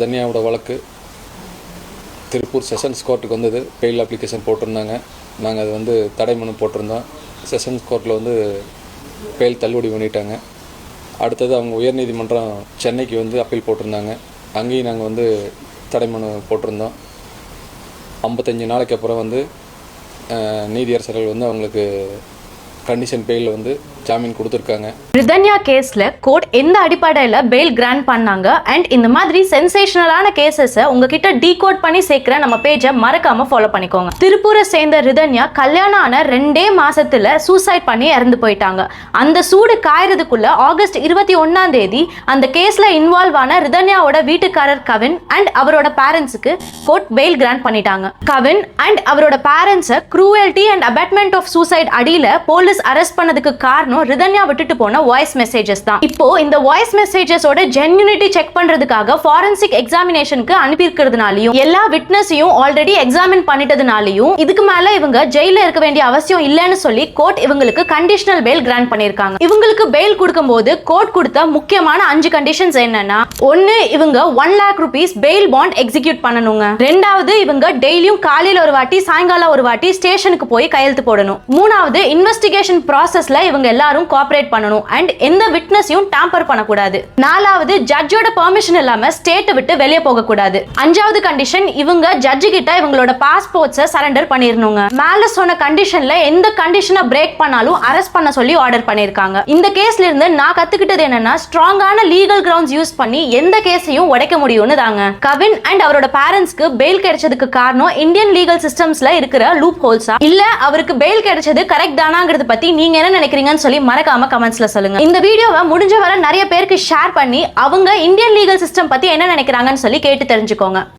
தன்யாவோட வழக்கு திருப்பூர் செஷன்ஸ் கோர்ட்டுக்கு வந்தது. பெயில் அப்ளிகேஷன் போட்டிருந்தாங்க. நாங்கள் அது வந்து தடை மனு போட்டிருந்தோம். செஷன்ஸ் கோர்ட்டில் வந்து பெயில் தள்ளுபடி பண்ணிட்டாங்க. அடுத்தது அவங்க உயர்நீதிமன்றம் சென்னைக்கு வந்து அப்பீல் போட்டிருந்தாங்க. அங்கேயும் நாங்கள் வந்து தடை மனு போட்டிருந்தோம். 55 நாளைக்கு அப்புறம் வந்து நீதியரசர்கள் வந்து அவங்களுக்கு கண்டிஷன் பெயில் வந்து ஜாமீன் கொடுத்துருக்காங்க. ரிதன்யா கேஸ்ல கோர்ட் எந்த அடிப்படையில் பெயில் கிராண்ட் பண்ணாங்க அண்ட் இந்த மாதிரி சென்சேஷனலான கேசஸை உங்ககிட்ட டீகோட் பண்ணி சேர்க்கிற நம்ம பேஜை மறக்காம ஃபாலோ பண்ணிக்கோங்க. திருப்பூரை சேர்ந்த ரிதன்யா கல்யாணம் ஆன 2 மாசத்துல சூசைட் பண்ணி இறந்து போயிட்டாங்க. அந்த சூடு காயறதுக்குள்ள ஆகஸ்ட் 21 அந்த கேஸ்ல இன்வால்வ் ஆன ரிதன்யாவோட வீட்டுக்காரர் கவின் அண்ட் அவரோட பேரண்ட்ஸுக்கு கோர்ட் பெயில் கிராண்ட் பண்ணிட்டாங்க. கவின் அண்ட் அவரோட பேரண்ட்ஸை cruelty and abetment of suicide அடியில போலீஸ் அரெஸ்ட் பண்ணதுக்கு காரணம் ரிதன்யா விட்டுட்டு போன வாய்ஸ் மெசேஜஸ் தான். இப்போ இந்த வாய்ஸ் மெசேஜஸோட ஜென்யூனிட்டி செக் பண்றதுக்காக ஃபாரன்சிக் எக்ஸாமினேஷனுக்கு அனுப்பி இருக்கிறதுனாலையும் எல்லா விட்னஸையும் ஆல்ரெடி எக்ஸாமின் பண்ணிட்டதுனாலையும் இதுக்கு மேல இவங்க ஜெயில இருக்க வேண்டிய அவசியம் இல்லைன்னு சொல்லி கோர்ட் இவங்களுக்கு கண்டிஷனல் பெயில் கிராண்ட் பண்ணிருக்காங்க. இவங்களுக்கு பெயில் கொடுக்கும்போது கோர்ட் கொடுத்த முக்கியமான 5 கண்டிஷன்ஸ் என்னன்னா, 1 இவங்க 1 lakh rupees bail bond execute பண்ணணுங்க. 2வது இவங்க டெய்லியும் காலையில ஒரு வாட்டி சாயங்காலம் ஒரு வாட்டி ஸ்டேஷனுக்கு போய் கையெழுத்து போடணும். 3வது இன்வெஸ்டிகேஷன் ப்ராசஸ்ல இவங்க எல்லாரும் கோஆபரேட் பண்ணணும் அண்ட் எந்த விட்னஸையும் டாம்பர் பண்ணக்கூடாது. 4வது ஜட்ஜோட பெர்மிஷன் இல்லாம ஸ்டேட்டை விட்டு வெளியே போக கூடாது. 5வது கண்டிஷன் இவங்க ஜட்ஜு கிட்ட இவங்களோட பாஸ்போர்ட்ஸை சரண்டர் பண்ணிரணுங்க. மேல சொன்ன கண்டிஷன்ல எந்த கண்டிஷனை பிரேக் பண்ணாலும் அரெஸ்ட் பண்ண சொல்லி ஆர்டர் பண்ணிருக்காங்க. இந்த கேஸ்ல இருந்து நான் கத்துக்கிட்டது என்னன்னா, ஸ்ட்ராங்கான லீகல் கிரவுண்ட்ஸ் யூஸ் பண்ணி எந்த கேஸையும் உடைக்க முடியும்னு தாங்க. கவின் அண்ட் அவரோட பேரண்ட்ஸ்க்கு பெயில் கிடைச்சதுக்கு காரணம் இந்தியன் லீகல் சிஸ்டம்ஸ்ல இருக்கிற லூப் ஹோல்ஸா இல்ல அவருக்கு பெயில் கிடைச்சது கரெக்ட் தானாங்கிறது பத்தி நீங்க என்ன நினைக்கிறீங்கன்னு சொல்லி மறக்காம கமெண்ட்ஸ்ல சொல்லுங்க. இந்த வீடியோவை முடிஞ்ச வரை நிறைய பேருக்கு ஷேர் பண்ணி அவங்க இந்தியன் லீகல் சிஸ்டம் பத்தி என்ன நினைக்கிறாங்கன்னு சொல்லி கேட்டு தெரிஞ்சுக்கோங்க.